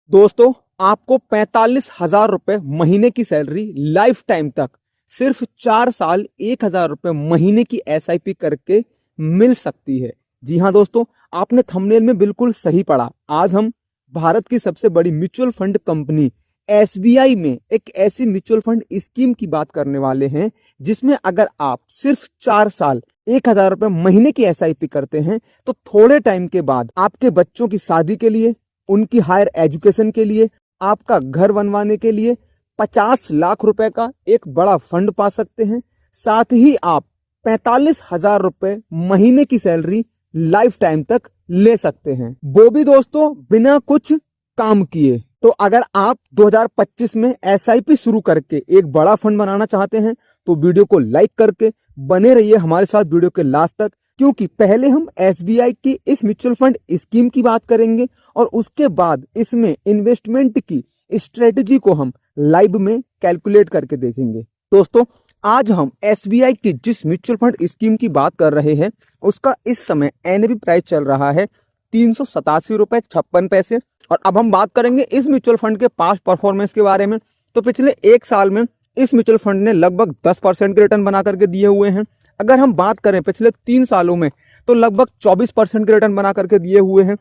दोस्तों, आपको 45,000 रुपए महीने की सैलरी लाइफ टाइम तक सिर्फ 4 साल 1,000 रुपए महीने की एसआईपी करके मिल सकती है। जी हाँ दोस्तों, आपने थंबनेल में बिल्कुल सही पढ़ा। आज हम भारत की सबसे बड़ी म्यूचुअल फंड कंपनी एसबीआई में एक ऐसी म्यूचुअल फंड स्कीम की बात करने वाले हैं जिसमें अगर आप सिर्फ 4 साल 1,000 रुपए महीने की एसआईपी करते हैं तो थोड़े टाइम के बाद आपके बच्चों की शादी के लिए, उनकी हायर एजुकेशन के लिए, आपका घर बनवाने के लिए 50 लाख रुपए का एक बड़ा फंड पा सकते हैं। साथ ही आप 45,000 रुपए महीने की सैलरी लाइफ टाइम तक ले सकते हैं, वो भी दोस्तों बिना कुछ काम किए। तो अगर आप 2025 में एसआईपी शुरू करके एक बड़ा फंड बनाना चाहते हैं तो वीडियो को लाइक करके बने रहिए हमारे साथ वीडियो के लास्ट तक, क्योंकि पहले हम एसबीआई की इस म्यूचुअल फंड स्कीम की बात करेंगे और उसके बाद इसमें इन्वेस्टमेंट की स्ट्रेटजी को हम लाइव में कैलकुलेट करके देखेंगे। दोस्तों, आज हम एसबीआई की जिस म्यूचुअल फंड स्कीम की बात कर रहे हैं उसका इस समय एनएवी प्राइस चल रहा है 387 रुपए 56 पैसे। और अब हम बात करेंगे इस म्यूचुअल फंड के पास्ट परफॉर्मेंस के बारे में। तो पिछले एक साल में इस म्यूचुअल फंड ने लगभग 10% के रिटर्न बना करके दिए हुए हैं। अगर हम बात करें पिछले 3 सालों में तो लगभग 24% के रिटर्न बना करके दिए हुए हैं।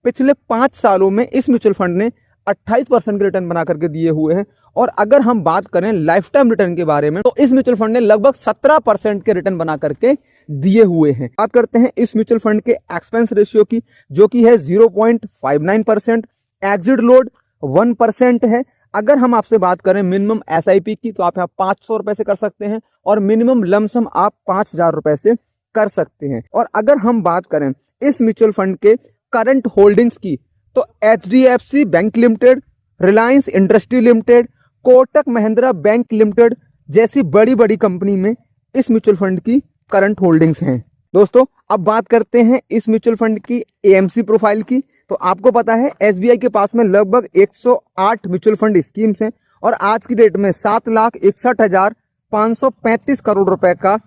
पिछले 5 सालों में इस म्यूचुअल फंड ने 28% के रिटर्न बना करके दिए हुए हैं। और अगर हम बात करें लाइफ टाइम रिटर्न के बारे में तो इस म्यूचुअल फंड ने लगभग 17% के रिटर्न बना करके दिए हुए हैं। बात करते हैं इस म्यूचुअल फंड के एक्सपेंस रेशियो की, जो कि है 0.59%। एग्जिट लोड 1% है। अगर हम आपसे बात करें मिनिमम एसआईपी की तो आप यहाँ 500 रुपए से कर सकते हैं और मिनिमम लमसम आप 5,000 रुपए से कर सकते हैं। और अगर हम बात करें इस म्यूचुअल फंड के करंट होल्डिंग्स की तो HDFC bank limited, Reliance industry limited, Kotak Mahindra bank limited जैसी बड़ी बड़ी कंपनी में इस म्यूचुअल फंड की करंट होल्डिंग्स हैं। दोस्तों, अब बात करते हैं इस म्यूचुअल फंड की एएमसी प्रोफाइल की। तो आपको पता है एसबीआई के पास में लगभग 108 म्यूचुअल फंड स्कीम्स हैं और आज की डेट में 7,61,535 करोड़ रुपए का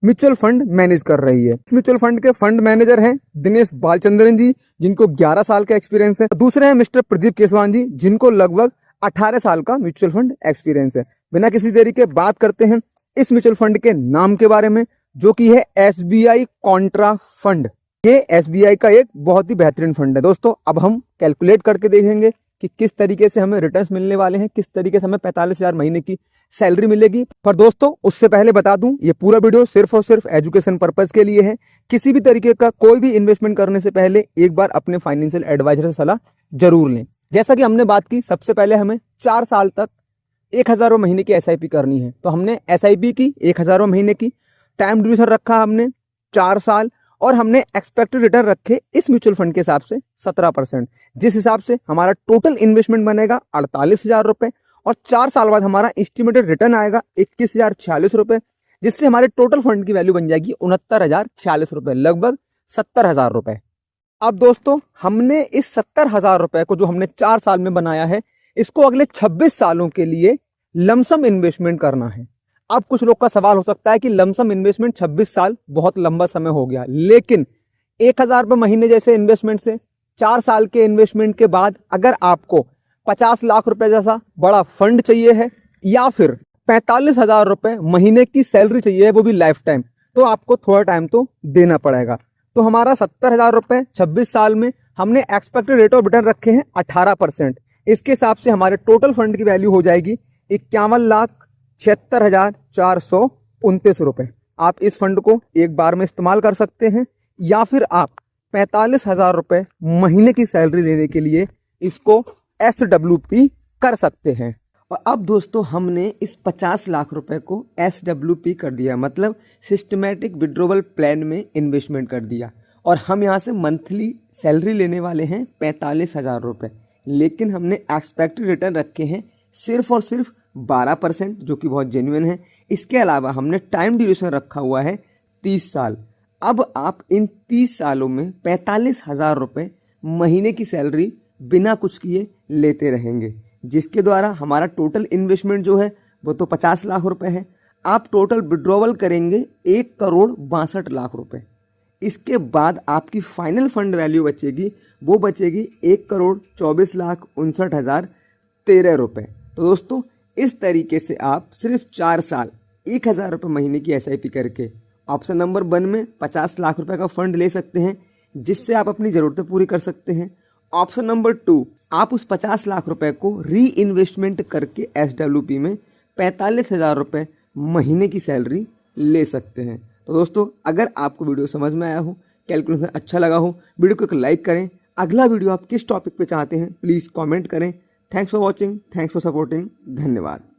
म्यूचुअल फंड मैनेज कर रही है। इस म्यूचुअल फंड के फंड मैनेजर हैं दिनेश बालचंद्रन जी, जिनको 11 साल का एक्सपीरियंस है। दूसरे हैं मिस्टर प्रदीप केसवान जी, जिनको लगभग 18 साल का म्यूचुअल फंड एक्सपीरियंस है। बिना किसी देरी के बात करते हैं इस म्यूचुअल फंड के नाम के बारे में, जो कि है एसबीआई कॉन्ट्रा फंड। ये एसबीआई का एक बहुत ही बेहतरीन फंड है। दोस्तों, अब हम कैलकुलेट करके देखेंगे कि किस तरीके से हमें रिटर्न्स मिलने वाले हैं, किस तरीके से हमें 45,000 महीने की सैलरी मिलेगी। पर दोस्तों, उससे पहले बता दूं, ये पूरा वीडियो सिर्फ और सिर्फ एजुकेशन पर्पज के लिए है। किसी भी तरीके का कोई भी इन्वेस्टमेंट करने से पहले एक बार अपने फाइनेंशियल एडवाइजर से सलाह जरूर लें। जैसा कि हमने बात की, सबसे पहले हमें 4 साल तक 1,000 महीने की एसआईपी करनी है। तो हमने एसआईपी की 1,000 महीने की, टाइम ड्यूरेशन रखा हमने 4 साल और हमने एक्सपेक्टेड रिटर्न रखे इस म्यूचुअल फंड के हिसाब से 17%, जिस हिसाब से हमारा टोटल इन्वेस्टमेंट बनेगा 48,000 रुपए और 4 साल बाद हमारा एस्टिमेटेड रिटर्न आएगा 21,046 रुपए, जिससे हमारे टोटल फंड की वैल्यू बन जाएगी 69,046 रुपए, लगभग 70,000 रुपए। अब दोस्तों, हमने इस 70,000 रुपए को जो हमने 4 साल में बनाया है, इसको अगले 26 सालों के लिए लमसम इन्वेस्टमेंट करना है। अब कुछ लोग का सवाल हो सकता है कि लमसम इन्वेस्टमेंट 26 साल बहुत लंबा समय हो गया, लेकिन 1,000 रुपए महीने जैसे इन्वेस्टमेंट से 4 साल के इन्वेस्टमेंट के बाद अगर आपको 50 लाख रुपए जैसा बड़ा फंड चाहिए है या फिर 45,000 रुपए महीने की सैलरी चाहिए है, वो भी लाइफ टाइम, तो आपको थोड़ा टाइम तो देना पड़ेगा। तो हमारा 70,000 रुपए 26 साल में हमने एक्सपेक्टेड रेट ऑफ रिटर्न रखे हैं 18%। इसके हिसाब से हमारे टोटल फंड की वैल्यू हो जाएगी 51,76,429 रुपए। आप इस फंड को एक बार में इस्तेमाल कर सकते हैं या फिर आप 45,000 रुपए महीने की सैलरी लेने के लिए इसको SWP कर सकते हैं। और अब दोस्तों, हमने इस 50 लाख रुपए को SWP कर दिया, मतलब सिस्टमैटिक विड्रॉवल प्लान में इन्वेस्टमेंट कर दिया। और हम यहाँ से मंथली सैलरी लेने वाले हैं 45,000 रुपए, लेकिन हमने एक्सपेक्टेड रिटर्न रखे हैं सिर्फ और सिर्फ 12%, जो कि बहुत जेन्युइन है। इसके अलावा हमने टाइम ड्यूरेशन रखा हुआ है 30 साल। अब आप इन 30 सालों में 45,000 रुपए महीने की सैलरी बिना कुछ किए लेते रहेंगे, जिसके द्वारा हमारा टोटल इन्वेस्टमेंट जो है वो तो 50 लाख रुपए है। आप टोटल विड्रॉवल करेंगे 1,62,00,000 रुपए। इसके बाद आपकी फाइनल फंड वैल्यू बचेगी, वो बचेगी 1,24,59,13 रुपये। तो दोस्तों इस तरीके से आप सिर्फ 4 साल 1,000 रुपये महीने की SIP करके ऑप्शन नंबर 1 में 50 लाख रुपए का फंड ले सकते हैं, जिससे आप अपनी ज़रूरतें पूरी कर सकते हैं। ऑप्शन नंबर 2, आप उस 50 लाख रुपए को री इन्वेस्टमेंट करके SWP में 45,000 रुपये महीने की सैलरी ले सकते हैं। तो दोस्तों अगर आपको वीडियो समझ में आया हो, कैलकुलेशन अच्छा लगा हो, वीडियो को एक लाइक करें। अगला वीडियो आप किस टॉपिक पे चाहते हैं प्लीज़ कमेंट करें। Thanks for watching, thanks for supporting, धन्यवाद।